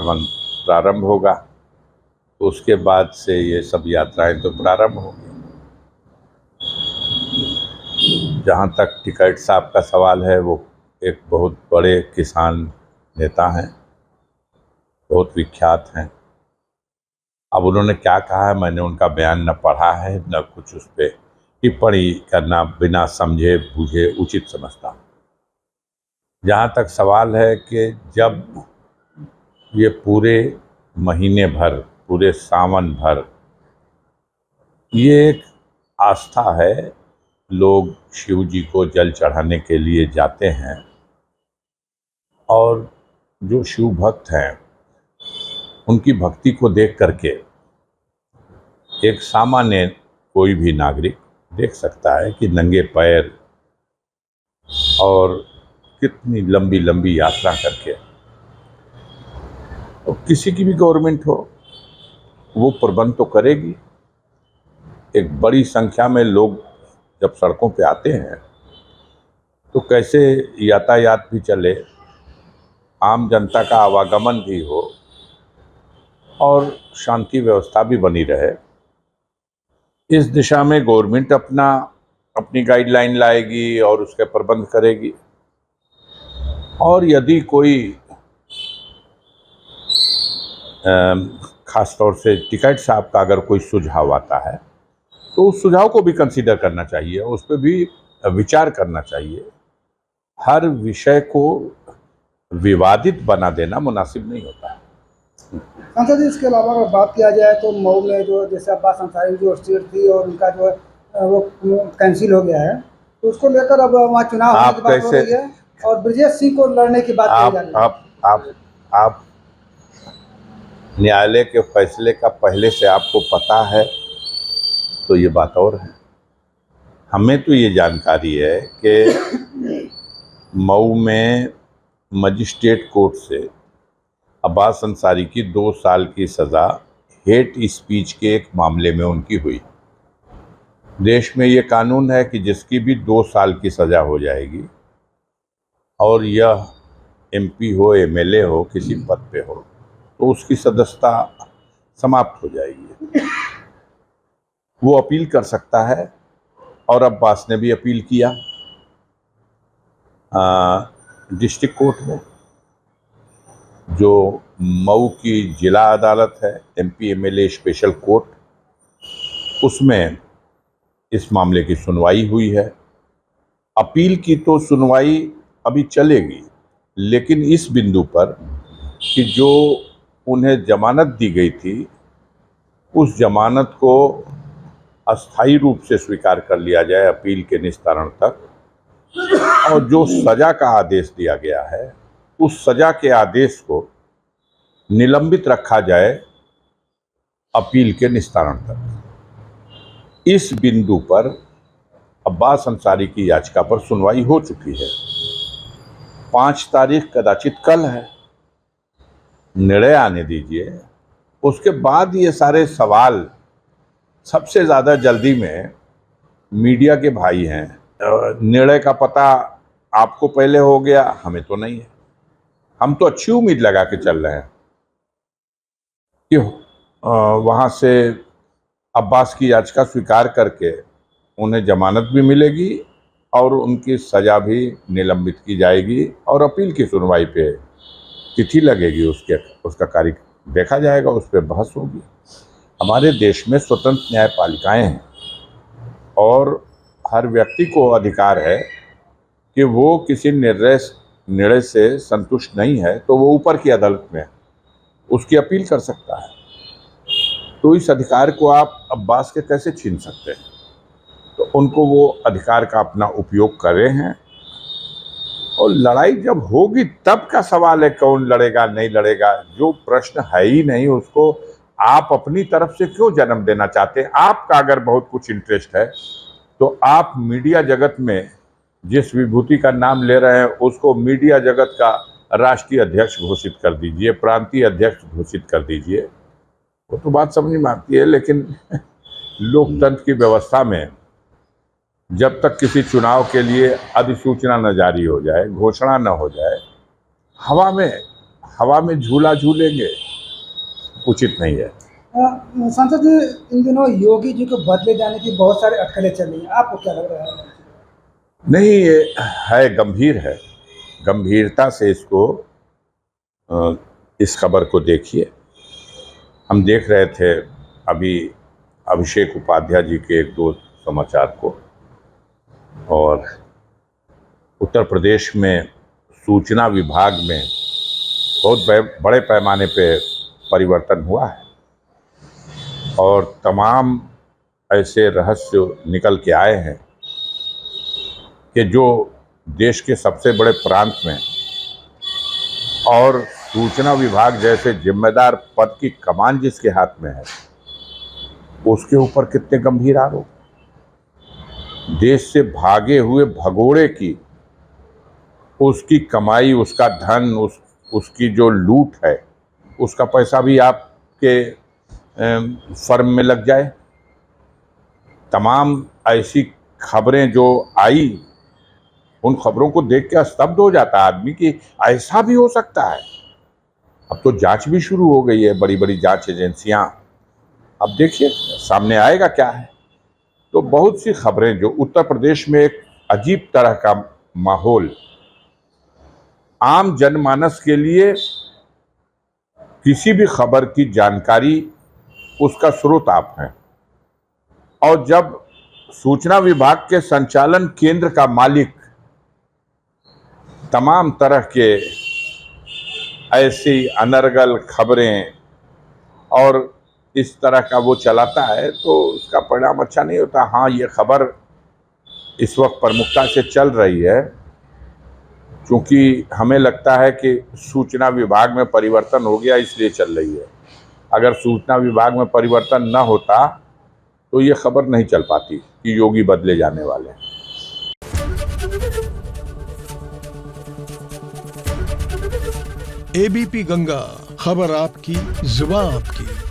सावन प्रारंभ होगा, तो उसके बाद से ये सब यात्राएं तो प्रारंभ होंगी। जहाँ तक टिकैत साहब का सवाल है, वो एक बहुत बड़े किसान नेता हैं, बहुत विख्यात हैं। अब उन्होंने क्या कहा है, मैंने उनका बयान न पढ़ा है न कुछ उस पर टिप्पणी करना बिना समझे बूझे उचित समझता हूँ। जहाँ तक सवाल है कि जब ये पूरे महीने भर, पूरे सावन भर ये एक आस्था है, लोग शिव जी को जल चढ़ाने के लिए जाते हैं, और जो शिव भक्त हैं उनकी भक्ति को देख करके एक सामान्य कोई भी नागरिक देख सकता है कि नंगे पैर और कितनी लंबी लंबी यात्रा करके, और किसी की भी गवर्नमेंट हो वो प्रबंध तो करेगी। एक बड़ी संख्या में लोग जब सड़कों पे आते हैं तो कैसे यातायात भी चले, आम जनता का आवागमन भी हो और शांति व्यवस्था भी बनी रहे। इस दिशा में गवर्नमेंट अपनी गाइडलाइन लाएगी और उसके प्रबंध करेगी। और यदि कोई खास तौर से टिकैत साहब का अगर कोई सुझाव आता है तो उस सुझाव को भी कंसीडर करना चाहिए, उस पर भी विचार करना चाहिए। हर विषय को विवादित बना देना मुनासिब नहीं होता है। सांसद जी, इसके अलावा अगर बात किया जाए तो मऊ में जो जैसे अब्बास अंसारी जो सीट थी और उनका जो है वो कैंसिल हो गया है, तो उसको लेकर अब वहाँ चुनाव होने की बात हो रही है और ब्रजेश सिंह को लड़ने की बात कही जा रही है। आप न्यायालय के फैसले का पहले से आपको पता है तो ये बात और है। हमें तो ये जानकारी है कि मऊ में मजिस्ट्रेट कोर्ट से अब्बास अंसारी की 2 साल की सज़ा हेट स्पीच के एक मामले में उनकी हुई। देश में ये कानून है कि जिसकी भी 2 साल की सज़ा हो जाएगी और यह एमपी हो, एमएलए हो, किसी पद पे हो, तो उसकी सदस्यता समाप्त हो जाएगी। वो अपील कर सकता है और अब्बास ने भी अपील किया डिस्ट्रिक्ट कोर्ट में, जो मऊ की जिला अदालत है, एमपी एमएलए स्पेशल कोर्ट, उसमें इस मामले की सुनवाई हुई है। अपील की तो सुनवाई अभी चलेगी, लेकिन इस बिंदु पर कि जो उन्हें जमानत दी गई थी उस जमानत को अस्थायी रूप से स्वीकार कर लिया जाए अपील के निस्तारण तक, और जो सजा का आदेश दिया गया है उस सजा के आदेश को निलंबित रखा जाए अपील के निस्तारण तक। इस बिंदु पर अब्बास अंसारी की याचिका पर सुनवाई हो चुकी है। 5 तारीख कदाचित कल है, निर्णय आने दीजिए, उसके बाद ये सारे सवाल। सबसे ज़्यादा जल्दी में मीडिया के भाई हैं, निर्णय का पता आपको पहले हो गया, हमें तो नहीं है। हम तो अच्छी उम्मीद लगा के चल रहे हैं कि वहाँ से अब्बास की याचिका स्वीकार करके उन्हें जमानत भी मिलेगी और उनकी सज़ा भी निलंबित की जाएगी और अपील की सुनवाई पे तिथि लगेगी, उसका कार्य देखा जाएगा, उस पर बहस होगी। हमारे देश में स्वतंत्र न्यायपालिकाएं हैं और हर व्यक्ति को अधिकार है कि वो किसी निर्णय से संतुष्ट नहीं है तो वो ऊपर की अदालत में उसकी अपील कर सकता है। तो इस अधिकार को आप अब्बास के कैसे छीन सकते हैं? तो उनको वो अधिकार का अपना उपयोग कर रहे हैं, और लड़ाई जब होगी तब का सवाल है कौन लड़ेगा नहीं लड़ेगा। जो प्रश्न है ही नहीं उसको आप अपनी तरफ से क्यों जन्म देना चाहते हैं? आपका अगर बहुत कुछ इंटरेस्ट है तो आप मीडिया जगत में जिस विभूति का नाम ले रहे हैं उसको मीडिया जगत का राष्ट्रीय अध्यक्ष घोषित कर दीजिए, प्रांतीय अध्यक्ष घोषित कर दीजिए, वो तो बात समझ में आती है। लेकिन लोकतंत्र की व्यवस्था में जब तक किसी चुनाव के लिए अधिसूचना न जारी हो जाए, घोषणा न हो जाए, हवा में हवा में झूला झूलेंगे, उचित नहीं है। सांसद जी, इन दिनों योगी जी को बदले जाने की बहुत सारी अटकलें चल रही हैं, आपको क्या लग रहा है? नहीं, ये है, गंभीर है। गंभीरता से इसको इस खबर को देखिए। हम देख रहे थे अभी अभिषेक उपाध्याय जी के एक दो समाचार को, और उत्तर प्रदेश में सूचना विभाग में बहुत बड़े पैमाने पे परिवर्तन हुआ है और तमाम ऐसे रहस्य निकल के आए हैं कि जो देश के सबसे बड़े प्रांत में और सूचना विभाग जैसे जिम्मेदार पद की कमान जिसके हाथ में है, उसके ऊपर कितने गंभीर आरोप। देश से भागे हुए भगोड़े की, उसकी कमाई, उसका धन, उसकी जो लूट है, उसका पैसा भी आपके फर्म में लग जाए। तमाम ऐसी खबरें जो आई, उन खबरों को देख के स्तब्ध हो जाता है आदमी कि ऐसा भी हो सकता है। अब तो जांच भी शुरू हो गई है, बड़ी बड़ी जांच एजेंसियां। अब देखिए सामने आएगा क्या है। तो बहुत सी खबरें जो उत्तर प्रदेश में एक अजीब तरह का माहौल, आम जनमानस के लिए किसी भी खबर की जानकारी उसका स्रोत आप हैं, और जब सूचना विभाग के संचालन केंद्र का मालिक तमाम तरह के ऐसी अनर्गल खबरें और इस तरह का वो चलाता है, तो उसका परिणाम अच्छा नहीं होता। हाँ, ये खबर इस वक्त प्रमुखता से चल रही है क्योंकि हमें लगता है कि सूचना विभाग में परिवर्तन हो गया, इसलिए चल रही है। अगर सूचना विभाग में परिवर्तन न होता तो ये खबर नहीं चल पाती कि योगी बदले जाने वाले हैं। एबीपी गंगा, खबर आपकी, जुबान आपकी।